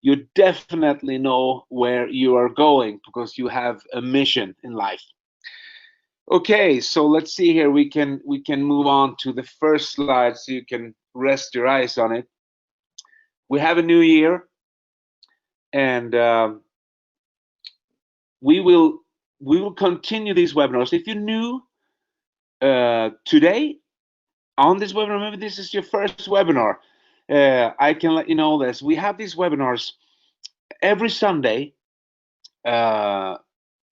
you definitely know where you are going because you have a mission in life. Okay, so let's see here. We can move on to the first slide so you can rest your eyes on it. We have a new year, and we will we will continue these webinars. If you're new today on this webinar, maybe this is your first webinar. I can let you know this. We have these webinars every Sunday, uh,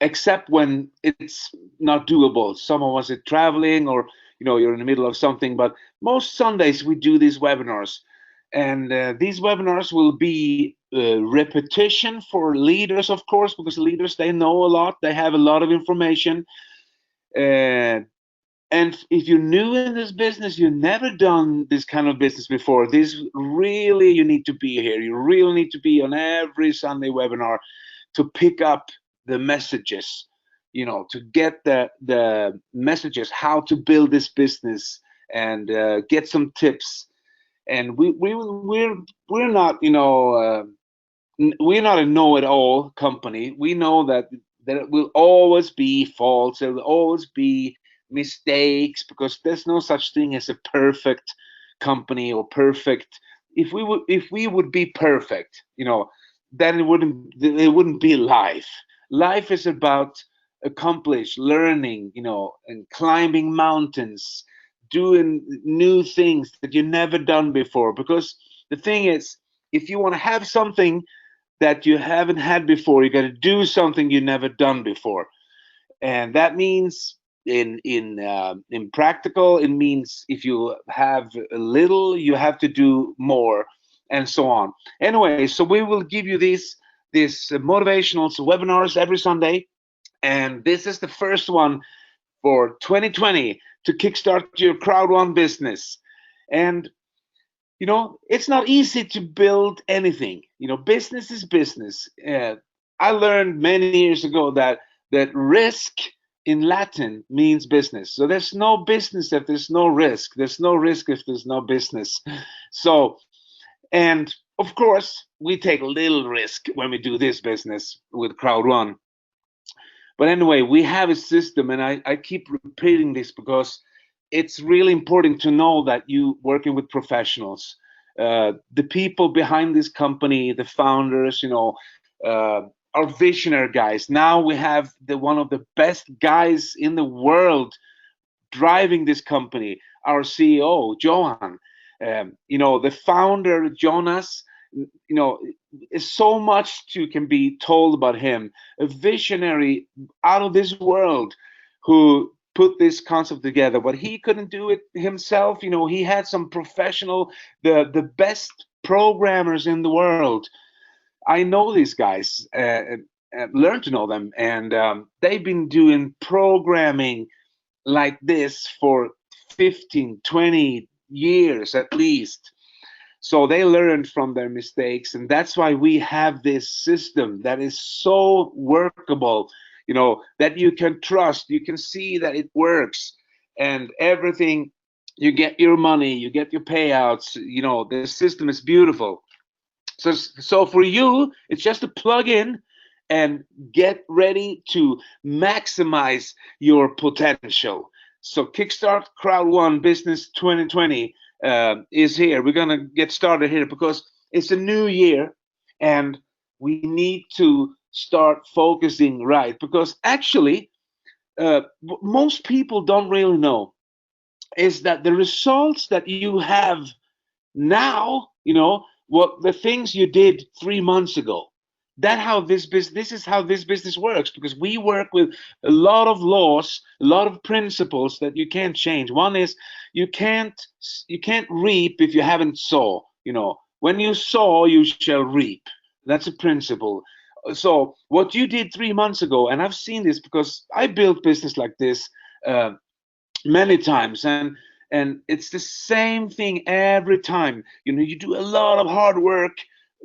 except when it's not doable. Some of us are traveling, or you're in the middle of something. But most Sundays we do these webinars, and these webinars will be repetition for leaders, of course, because leaders, they know a lot, they have a lot of information. Uh, and if you're new in this business, you've never done this kind of business before, this really, you need to be here. You really need to be on every Sunday webinar to pick up the messages, to get the messages, how to build this business, and get some tips. And we're not, we're not a know-it-all company. We know that there will always be faults, there will always be mistakes, because there's no such thing as a perfect company or perfect. If we would be perfect, then it wouldn't be life. Life is about accomplish learning, and climbing mountains, doing new things that you've never done before. Because the thing is, if you want to have something that you haven't had before, you got to do something you've never done before. And that means, in practical, it means if you have a little, you have to do more, and so on. Anyway, so we will give you these motivational webinars every Sunday, and this is the first one for 2020 to kickstart your Crowd1 business. And it's not easy to build anything. Business is business. I learned many years ago that risk in Latin means business. So there's no business if there's no risk. There's no risk if there's no business. So, and of course, we take little risk when we do this business with Crowd1. But anyway, we have a system, and I keep repeating this because it's really important to know that you working with professionals, the people behind this company, the founders, are visionary guys. Now we have one of the best guys in the world driving this company, our CEO, Johan. The founder, Jonas, is so much can be told about him. A visionary out of this world who put this concept together, but he couldn't do it himself. He had some professional, the best programmers in the world. I know these guys, learn to know them, and they've been doing programming like this for 15, 20 years at least. So they learned from their mistakes, and that's why we have this system that is so workable, that you can trust. You can see that it works, and everything, you get your money, you get your payouts. The system is beautiful. So for you, it's just to plug in and get ready to maximize your potential. So Kickstart Crowd1 Business 2020 is here. We're going to get started here because it's a new year, and we need to start focusing right. Because actually, most people don't really know is that the results that you have now, what the things you did 3 months ago, this is how this business works, because we work with a lot of laws, a lot of principles that you can't change. One is you can't reap if you haven't sow. When you sow, you shall reap. That's a principle. So what you did 3 months ago, and I've seen this because I built business like this uh, many times, and it's the same thing every time. You do a lot of hard work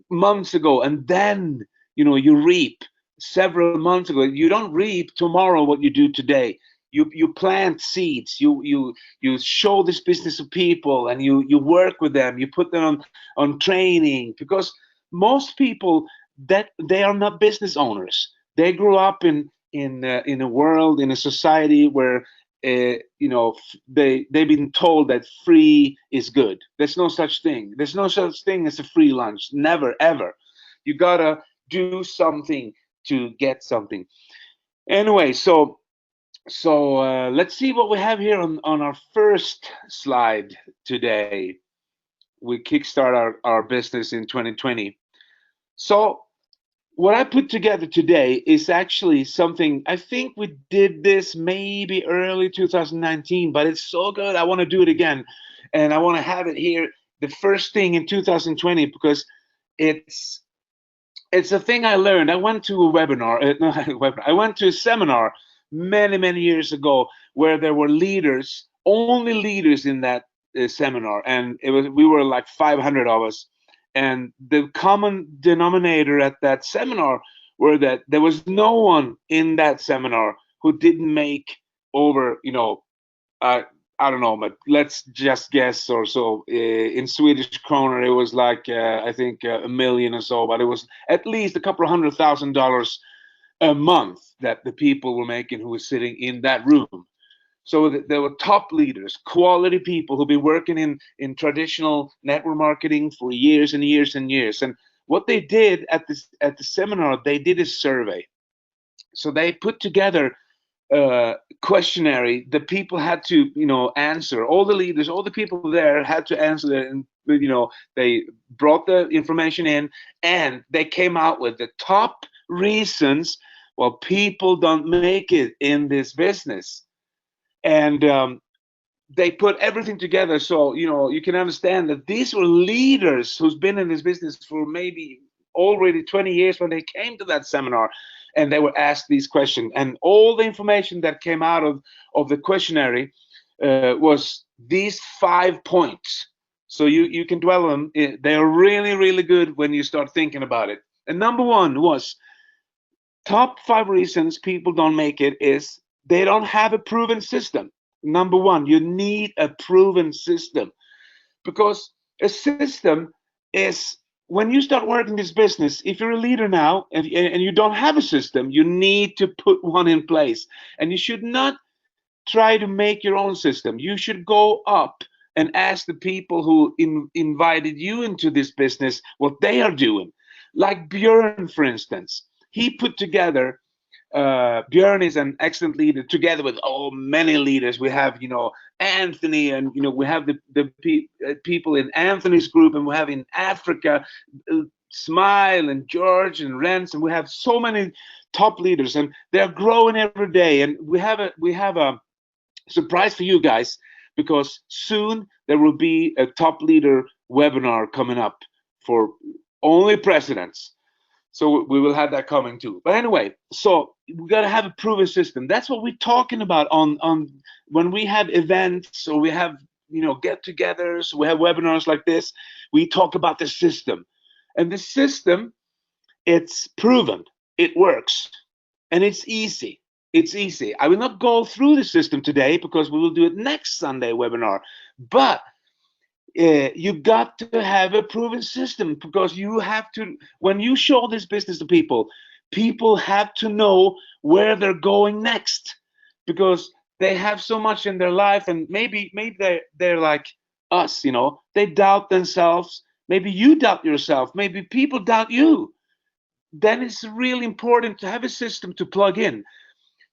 months ago, and then you reap several months ago. You don't reap tomorrow what you do today. You plant seeds, you show this business to people, and you work with them, you put them on training, because most people that they are not business owners. They grew up in a world, in a society where they've been told that free is good. There's no such thing. There's no such thing as a free lunch. Never ever. You gotta do something to get something. Anyway, so let's see what we have here on our first slide today. We kickstart our business in 2020. So what I put together today is actually something. I think we did this maybe early 2019, but it's so good. I want to do it again, and I want to have it here the first thing in 2020 because it's it's a thing I learned. I went to a webinar, no, webinar. I went to a seminar many years ago where there were leaders, only leaders in that seminar, and we were like 500 of us, and the common denominator at that seminar were that there was no one in that seminar who didn't make over, uh, I don't know, but let's just guess or so. In Swedish kroner, it was like I think a million or so, but it was at least a couple of $100,000 a month that the people were making who were sitting in that room. So there were top leaders, quality people who've been working in traditional network marketing for years and years and years. And what they did at the seminar, they did a survey. So they put together questionnaire. The people had to answer. All the leaders, all the people there had to answer it, and they brought the information in, and they came out with the top reasons why people don't make it in this business. And they put everything together, so you can understand that these were leaders who's been in this business for maybe already 20 years when they came to that seminar, and they were asked these questions, and all the information that came out of the questionnaire was these 5 points. So you can dwell on them. They are really good when you start thinking about it. And number one was, top 5 reasons people don't make it is they don't have a proven system. Number one, you need a proven system, because a system is, when you start working this business, if you're a leader now and you don't have a system, you need to put one in place. And you should not try to make your own system. You should go up and ask the people who invited you into this business what they are doing. Like Björn, for instance, he put together. Björn is an excellent leader, together with many leaders. We have, Anthony, and we have the people in Anthony's group, and we have in Africa, Smile and George and Renz, and we have so many top leaders, and they're growing every day. And we have a surprise for you guys, because soon there will be a top leader webinar coming up for only presidents. So we will have that coming too. But anyway, so we got to have a proven system. That's what we're talking about on when we have events, or we have get-togethers, we have webinars like this. We talk about the system, and the system, it's proven, it works, and it's easy. It's easy. I will not go through the system today because we will do it next Sunday webinar. But you got to have a proven system, because you have to, when you show this business to people, people have to know where they're going next, because they have so much in their life, and maybe they're like us, they doubt themselves. Maybe you doubt yourself. Maybe people doubt you. Then it's really important to have a system to plug in.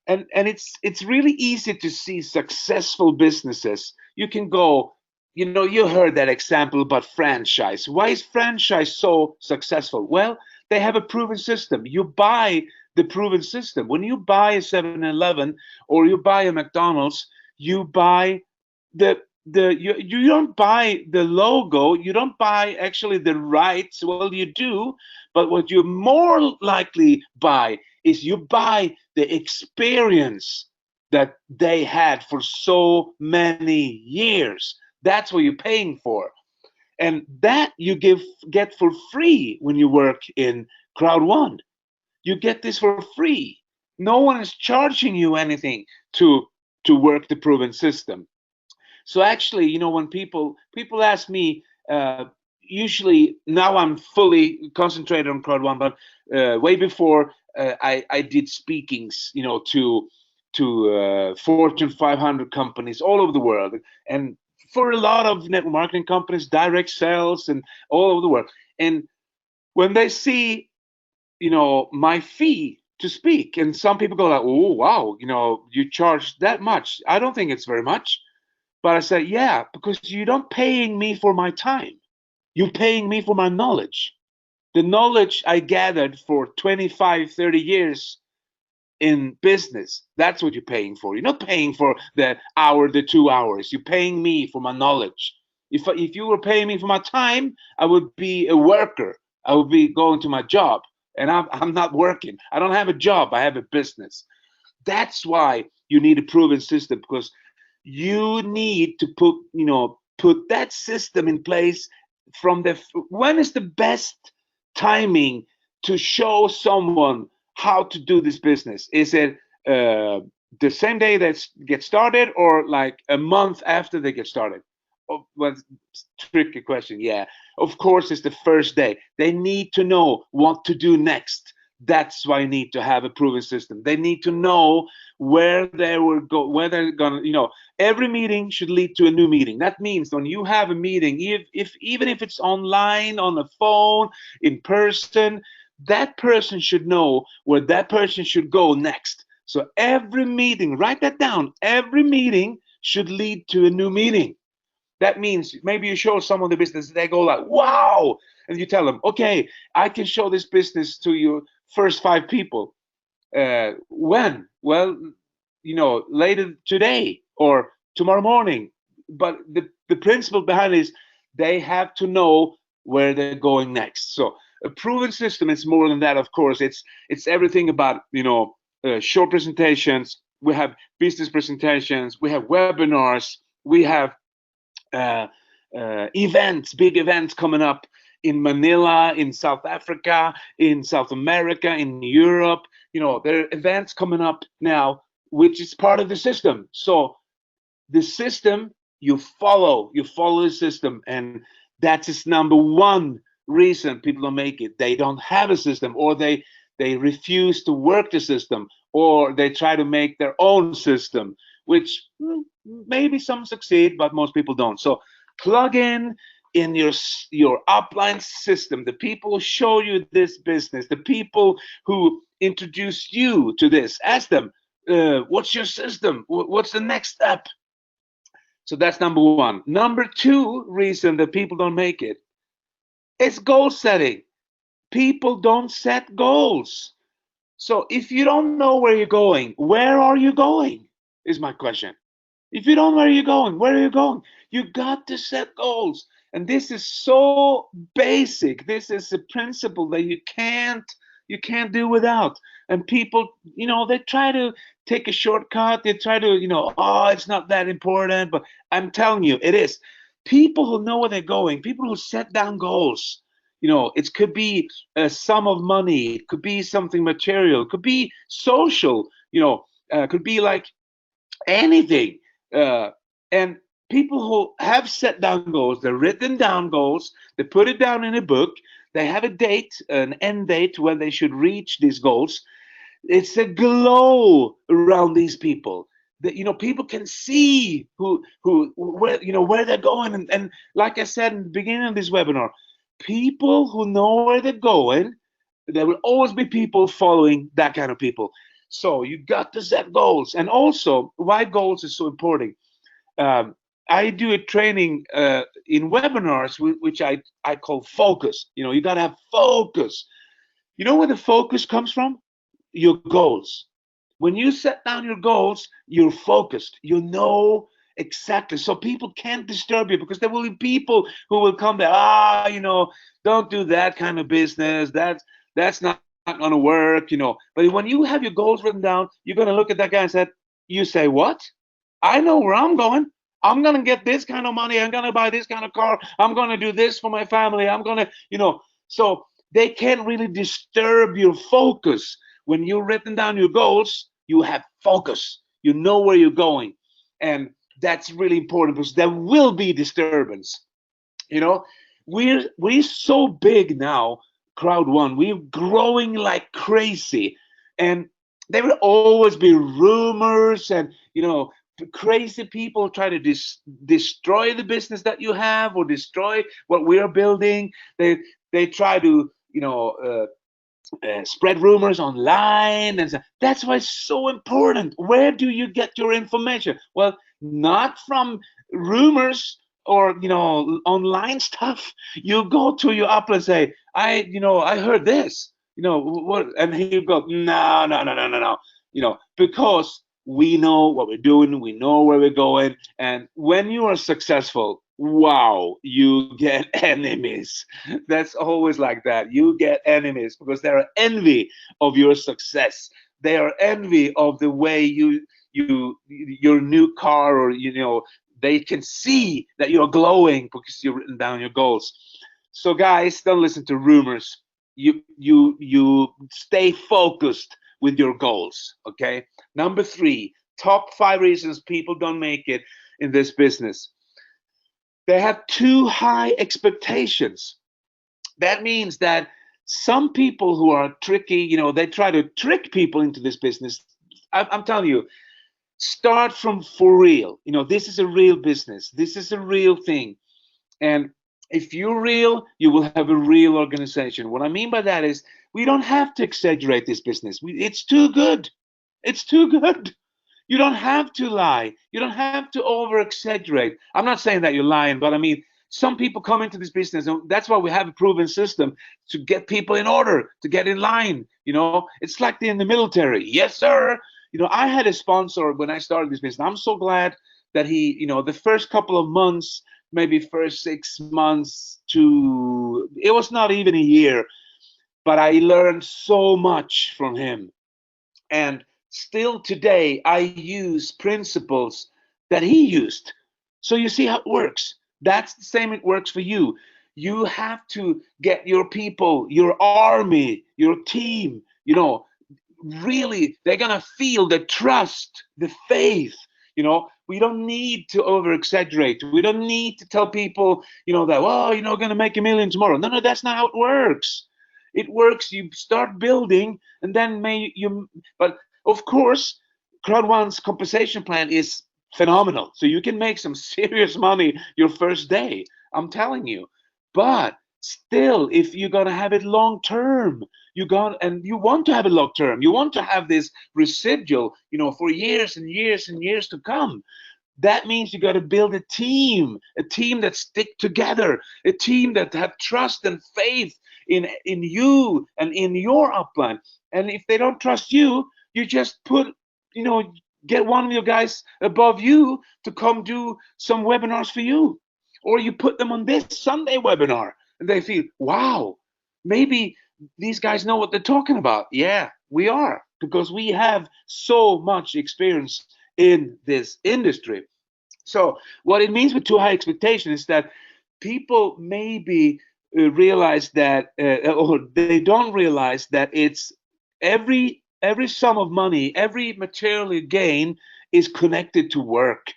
And it's really easy to see successful businesses. You can go, you heard that example about franchise. Why is franchise so successful? Well, they have a proven system. You buy the proven system. When you buy a 7-Eleven or you buy a McDonald's, you buy you don't buy the logo, you don't buy actually the rights. Well, you do, but what you more likely buy is you buy the experience that they had for so many years. That's what you're paying for, and that you get for free when you work in Crowd1. You get this for free. No one is charging you anything to work the proven system. So actually, when people ask me, usually now I'm fully concentrated on Crowd1, but way before I did speakings, to Fortune 500 companies all over the world, and for a lot of network marketing companies, direct sales, and all over the world. And when they see, my fee to speak, and some people go like, "Oh, wow, you charge that much." I don't think it's very much, but I say, "Yeah, because you don't paying me for my time. You're paying me for my knowledge. The knowledge I gathered for 25, 30 years in business. That's what you're paying for. You're not paying for the hour, the 2 hours. You're paying me for my knowledge. If you were paying me for my time, I would be a worker. I would be going to my job, and I'm not working. I don't have a job. I have a business. That's why you need a proven system, because you need to put that system in place from the when is the best timing to show someone how to do this business? Is it the same day that get started, or like a month after they get started? Oh, well, tricky question. Yeah, of course it's the first day. They need to know what to do next. That's why you need to have a proven system. They need to know where they're gonna, every meeting should lead to a new meeting. That means when you have a meeting, if even if it's online, on the phone, in person, that person should know where that person should go next. So every meeting, write that down, every meeting should lead to a new meeting. That means maybe you show someone the business, they go like, "Wow," and you tell them, "Okay, I can show this business to you first 5 people." When? Well, later today or tomorrow morning. But the principle behind it is they have to know where they're going next. So a proven system is more than that. Of course, it's everything about short presentations. We have business presentations. We have webinars. We have events, big events coming up in Manila, in South Africa, in South America, in Europe. There are events coming up now, which is part of the system. So the system, you follow the system, and that is number one reason people don't make it. They don't have a system, or they refuse to work the system, or they try to make their own system, which maybe some succeed, but most people don't. So plug in your upline system, the people who show you this business, the people who introduce you to this. Ask them, what's your system? What's the next step? So that's number one. Number two reason that people don't make it is goal setting. People don't set goals. So if you don't know where you're going, where are you going? Is my question. If you don't know where you're going, where are you going? You got to set goals. And this is so basic. This is a principle that you can't do without. And people, they try to take a shortcut. They try to, oh, it's not that important. But I'm telling you, it is. People who know where they're going, people who set down goals, it could be a sum of money, it could be something material, it could be social, could be like anything. And people who have set down goals, they've written down goals, they put it down in a book, they have a date, an end date when they should reach these goals. It's a glow around these people. That people can see where they're going, and like I said in the beginning of this webinar, people who know where they're going, there will always be people following that kind of people. So you got to set goals. And also, why goals is so important. I do a training in webinars, which I call focus. You got to have focus. You know where the focus comes from? Your goals. When you set down your goals, you're focused. You know exactly. So people can't disturb you, because there will be people who will come there. Don't do that kind of business. That's not going to work. But when you have your goals written down, you're going to look at that guy and say, "What? I know where I'm going. I'm going to get this kind of money. I'm going to buy this kind of car. I'm going to do this for my family. I'm going to, So they can't really disturb your focus. When you've written down your goals, you have focus. You know where you're going. And that's really important, because there will be disturbance. we're so big now, Crowd1. We're growing like crazy, and there will always be rumors and crazy people try to destroy the business that you have or destroy what we're building. They try to spread rumors online, and so that's why it's so important. Where do you get your information? Well, not from rumors or online stuff. You go to your upline and say, I heard this, what, and he go, no, no, no, no, no, no, because we know what we're doing, we know where we're going, and when you are successful, wow, you get enemies. That's always like that. You get enemies because they are envy of your success. They are envy of the way your new car, or they can see that you're glowing because you've written down your goals. So guys, don't listen to rumors. You stay focused with your goals. Okay. Number 3, top 5 reasons people don't make it in this business. They have too high expectations. That means that some people who are tricky, they try to trick people into this business. I'm telling you, start from for real. This is a real business. This is a real thing. And if you're real, you will have a real organization. What I mean by that is we don't have to exaggerate this business. It's too good. It's too good. You don't have to lie. You don't have to over exaggerate. I'm not saying that you're lying, but I mean, some people come into this business, and that's why we have a proven system to get people in order, to get in line. It's like in the military. Yes, sir. I had a sponsor when I started this business. I'm so glad that he, the first couple of months, maybe first 6 months to, it was not even a year, but I learned so much from him. And still today, I use principles that he used. So you see how it works. That's the same, it works for you. You have to get your people, your army, your team, really, they're going to feel the trust, the faith. We don't need to over exaggerate. We don't need to tell people, that, well, you're going to make $1 million tomorrow. No, no, that's not how it works. It works. You start building, and then but of course, Crowd1's compensation plan is phenomenal. So you can make some serious money your first day. I'm telling you. But still, if you're gonna have it long term, you want to have it long term. You want to have this residual, for years and years and years to come. That means you got to build a team that stick together, a team that have trust and faith in you and in your upline. And if they don't trust you, you just get one of your guys above you to come do some webinars for you, or you put them on this Sunday webinar, and they feel, wow, maybe these guys know what they're talking about. Yeah, we are, because we have so much experience in this industry. So what it means with too high expectation is that people maybe realize that, or they don't realize that it's every sum of money, every material gain is connected to work.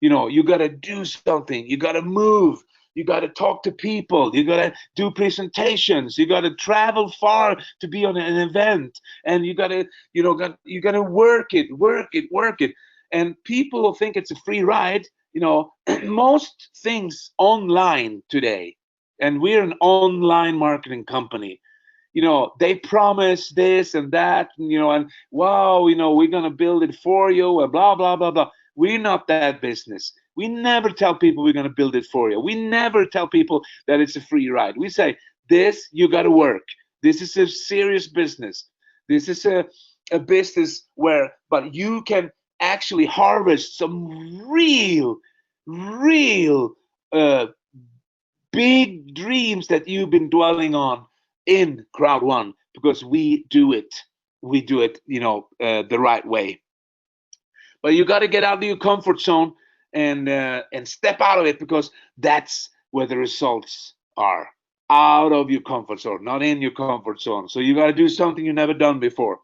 You got to do something. You got to move. You got to talk to people. You got to do presentations. You got to travel far to be on an event, and you got to, work it. And people will think it's a free ride. Most things online today, and we're an online marketing company. They promise this and that, and wow, we're gonna build it for you, and blah blah blah blah. We're not that business. We never tell people we're gonna build it for you. We never tell people that it's a free ride. We say, this, you gotta work. This is a serious business. This is a business but you can actually harvest some real big dreams that you've been dwelling on in Crowd1, because we do it the right way. But you got to get out of your comfort zone and step out of it, because that's where the results are. Out of your comfort zone, not in your comfort zone. So you got to do something you've never done before.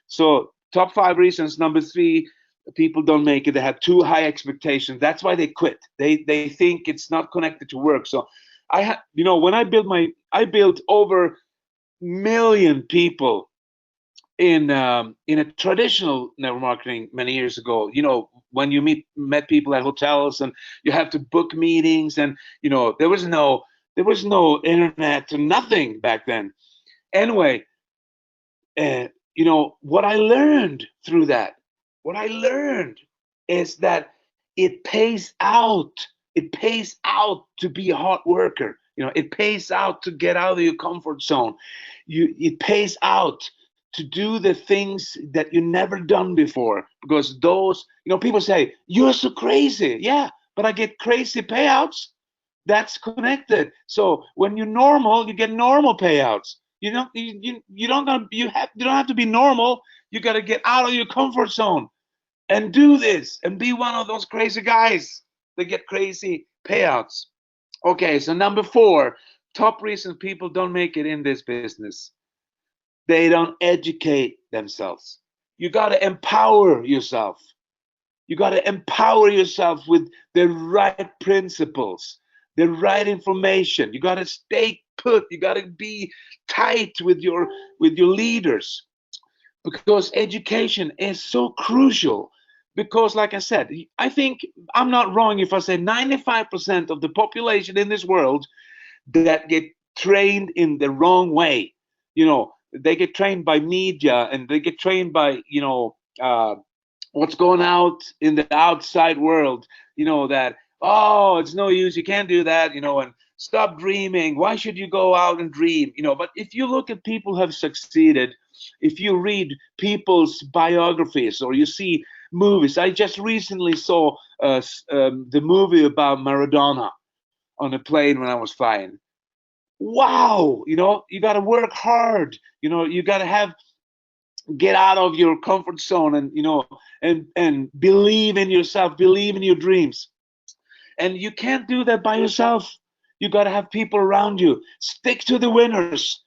So top 5 reasons. Number 3, people don't make it. They have too high expectations. That's why they quit. They think it's not connected to work. So when I built over million people in a traditional network marketing many years ago. When you met people at hotels and you have to book meetings, and there was no internet and nothing back then. Anyway, what I learned through that, what I learned is that it pays out. It pays out to be a hard worker. It pays out to get out of your comfort zone. It pays out to do the things that you never done before, because people say you're so crazy. Yeah, but I get crazy payouts. That's connected. So when you're normal, you get normal payouts. You don't have to be normal. You got to get out of your comfort zone and do this and be one of those crazy guys that get crazy payouts. Okay, so number 4, top reason people don't make it in this business. They don't educate themselves. You got to empower yourself. You got to empower yourself with the right principles, the right information. You got to stay put. You got to be tight with your leaders, because education is so crucial. Because, like I said, I think I'm not wrong if I say 95% of the population in this world that get trained in the wrong way. They get trained by media, and they get trained by what's going out in the outside world. That, oh, it's no use, you can't do that. And stop dreaming. Why should you go out and dream? But if you look at people who have succeeded, if you read people's biographies or you see movies, I just recently saw the movie about Maradona on a plane when I was flying. Wow, you got to work hard. You got to get out of your comfort zone, and believe in yourself, believe in your dreams. And you can't do that by yourself. You got to have people around you. Stick to the winners.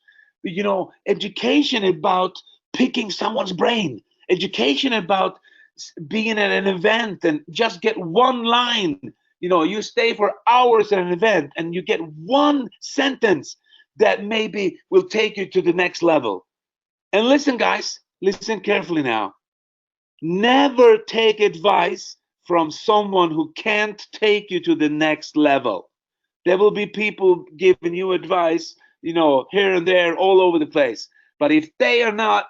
Education about picking someone's brain. Education about being at an event and just get one line. You stay for hours at an event and you get one sentence that maybe will take you to the next level. And listen, guys, listen carefully now. Never take advice from someone who can't take you to the next level. There will be people giving you advice, here and there, all over the place. But if they are not,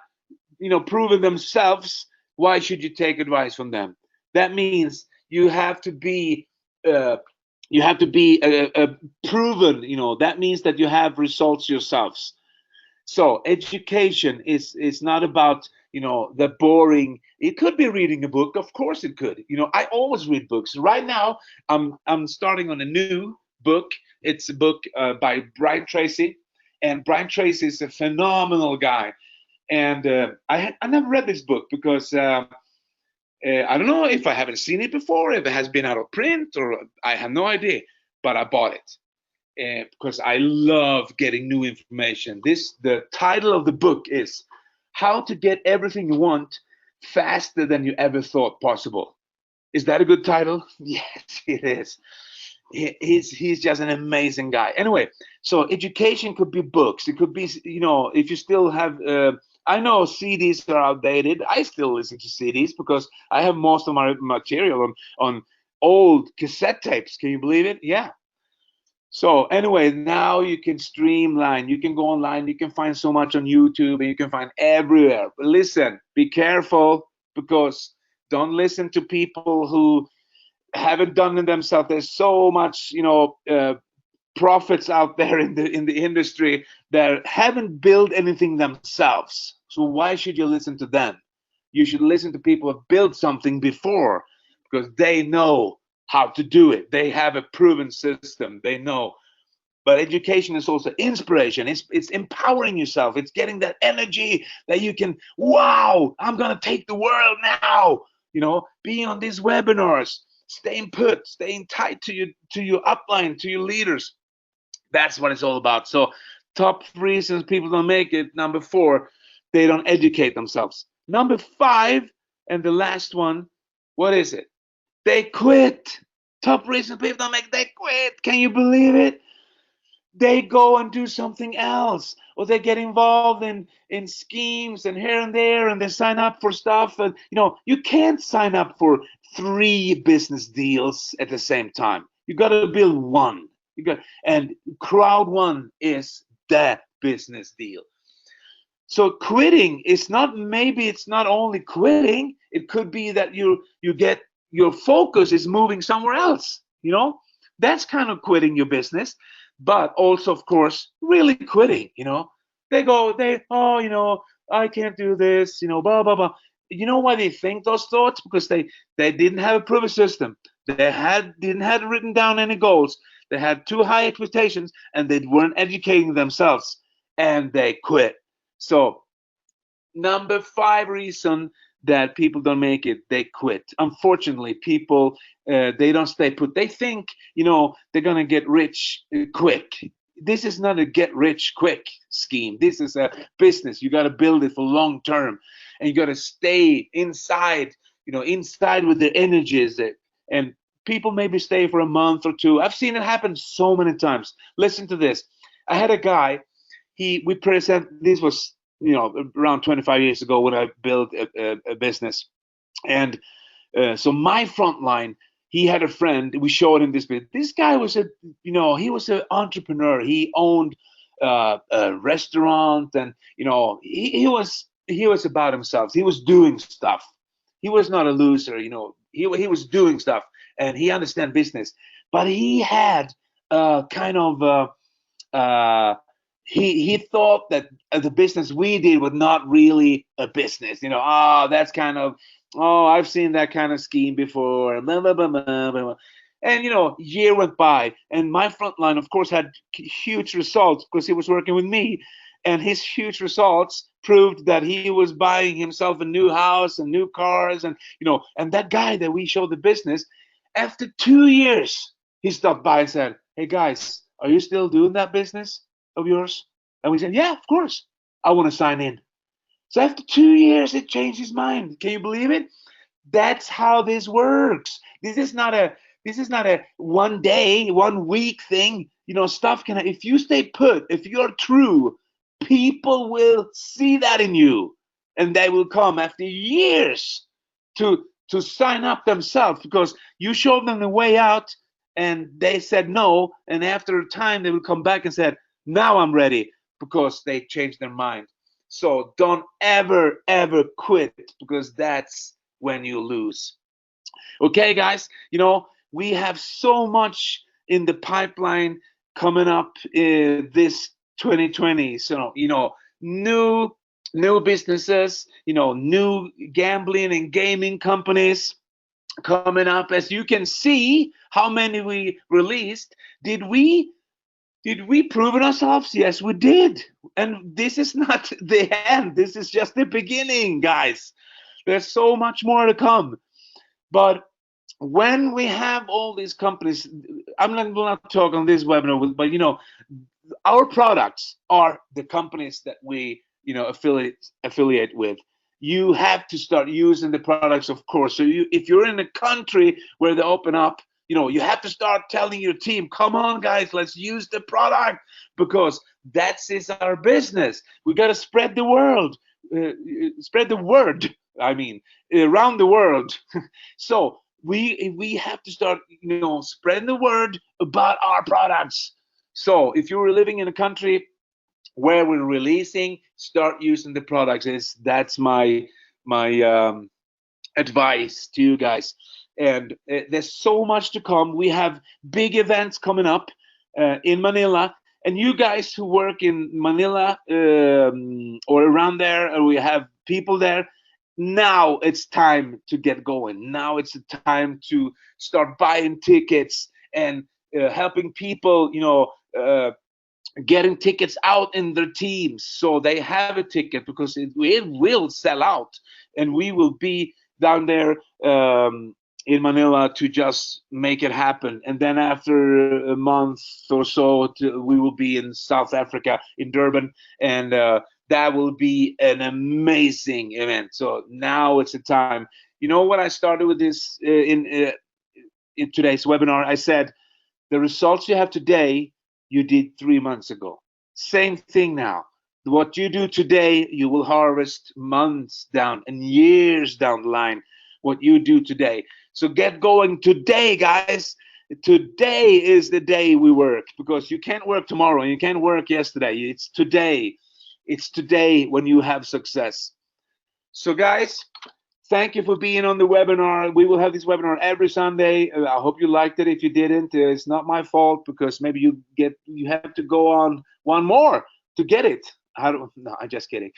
proven themselves, why should you take advice from them? That means you have to be proven. That means that you have results yourselves. So education is not about the boring. It could be reading a book, of course it could. I always read books. Right now I'm starting on a new book. It's a book by Brian Tracy, and Brian Tracy is a phenomenal guy. And I never read this book because I don't know if I haven't seen it before, if it has been out of print, or I have no idea. But I bought it because I love getting new information. The title of the book is "How to Get Everything You Want Faster Than You Ever Thought Possible." Is that a good title? Yes, it is. He's just an amazing guy. Anyway, so education could be books. It could be, if you still have. I know CDs are outdated. I still listen to CDs because I have most of my material on old cassette tapes. Can you believe it? Yeah. So anyway, now you can streamline. You can go online. You can find so much on YouTube, and you can find everywhere. But listen, be careful, because don't listen to people who haven't done it themselves. There's so much, prophets out there in the industry that haven't built anything themselves. So why should you listen to them? You should listen to people who have built something before, because they know how to do it. They have a proven system. They know. But education is also inspiration. It's empowering yourself. It's getting that energy that you can, wow, I'm going to take the world now. Being on these webinars, staying put, staying tight to your upline, to your leaders. That's what it's all about. So top reasons people don't make it. Number 4, they don't educate themselves. Number 5, and the last one, what is it? They quit. Top reason people don't make it, they quit. Can you believe it? they go and do something else, or they get involved in schemes and here and there, and they sign up for stuff. And you can't sign up for 3 business deals at the same time. You got to build one. And Crowd1 is that business deal. So quitting is not, maybe it's not only quitting, it could be that you get, your focus is moving somewhere else. That's kind of quitting your business. But also, of course, really quitting. I can't do this, blah blah blah. You know why they think those thoughts? Because they didn't have a proven system. They didn't have written down any goals. They had too high expectations, and they weren't educating themselves, and they quit. So number 5 reason that people don't make it, they quit. Unfortunately, people, they don't stay put. They think they're gonna get rich quick. This is not a get rich quick scheme. This is a business. You got to build it for long term, and you got to stay inside inside with the energies. And people maybe stay for a month or 2. I've seen it happen so many times. Listen to this. I had a guy. This was around 25 years ago when I built a business. And so my front line, he had a friend. We showed him this bit. This guy was he was an entrepreneur. He owned a restaurant, and he was about himself. He was doing stuff. He was not a loser. He was doing stuff, and he understand business. But he had kind of he thought that the business we did was not really a business. That's kind of, I've seen that kind of scheme before. Blah, blah, blah, blah, blah. And year went by, and my front line, of course, had huge results because he was working with me, and his huge results proved that he was buying himself a new house and new cars, and and that guy that we showed the business, after 2 years, he stopped by and said, "Hey guys, are you still doing that business of yours?" And we said, "Yeah, of course. I want to sign in." So after 2 years, it changed his mind. Can you believe it? That's how this works. This is not a 1 day, 1 week thing. Stuff can, if you stay put, if you're true, people will see that in you, and they will come after years to sign up themselves because you showed them the way out, and they said no, and after a time they will come back and said, "Now I'm ready," because they changed their mind. So don't ever quit, because that's when you lose. Okay, guys, we have so much in the pipeline coming up this 2020. So new businesses, new gambling and gaming companies coming up. As you can see, how many we released. Did we prove ourselves? Yes, we did. And this is not the end. This is just the beginning, guys. There's so much more to come. But when we have all these companies, I'm not talk on this webinar, but our products are the companies that we affiliate with. You have to start using the products, of course. So if you're in a country where they open up, you have to start telling your team, "Come on, guys, let's use the product," because is our business. We got to spread the word. I mean, around the world. So we have to start, spreading the word about our products. So if you're living in a country where we're releasing, start using the products. That's my advice to you guys. And there's so much to come. We have big events coming up in Manila. And you guys who work in Manila or around there, or we have people there, now it's time to get going. Now it's the time to start buying tickets and helping people, getting tickets out in their teams so they have a ticket, because it will sell out, and we will be down there in Manila to just make it happen. And then after a month or so, we will be in South Africa, in Durban, and that will be an amazing event. So now it's the time. When I started with this in today's webinar, I said the results you have today you did 3 months ago. Same thing now. What you do today, you will harvest months down and years down the line. What you do today. So get going today, guys. Today is the day we work, because you can't work tomorrow and you can't work yesterday. It's today. It's today when you have success. So, guys, thank you for being on the webinar. We will have this webinar every Sunday. I hope you liked it. If you didn't, it's not my fault, because maybe you have to go on one more to get it. I don't. No, I'm just kidding.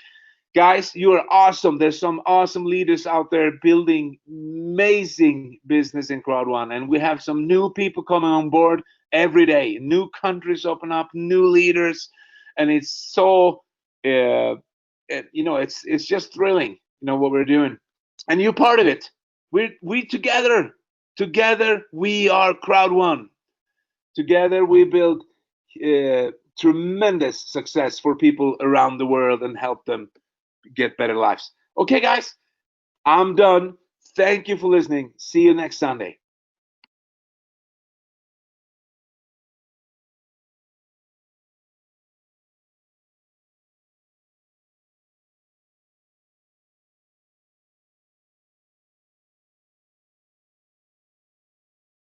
Guys, you are awesome. There's some awesome leaders out there building amazing business in Crowd1, and we have some new people coming on board every day. New countries open up, new leaders, and it's so it's just thrilling. What we're doing, and you're part of it. We together we are Crowd1. Together we build tremendous success for people around the world and help them get better lives. Okay, guys, I'm done. Thank you for listening. See you next Sunday.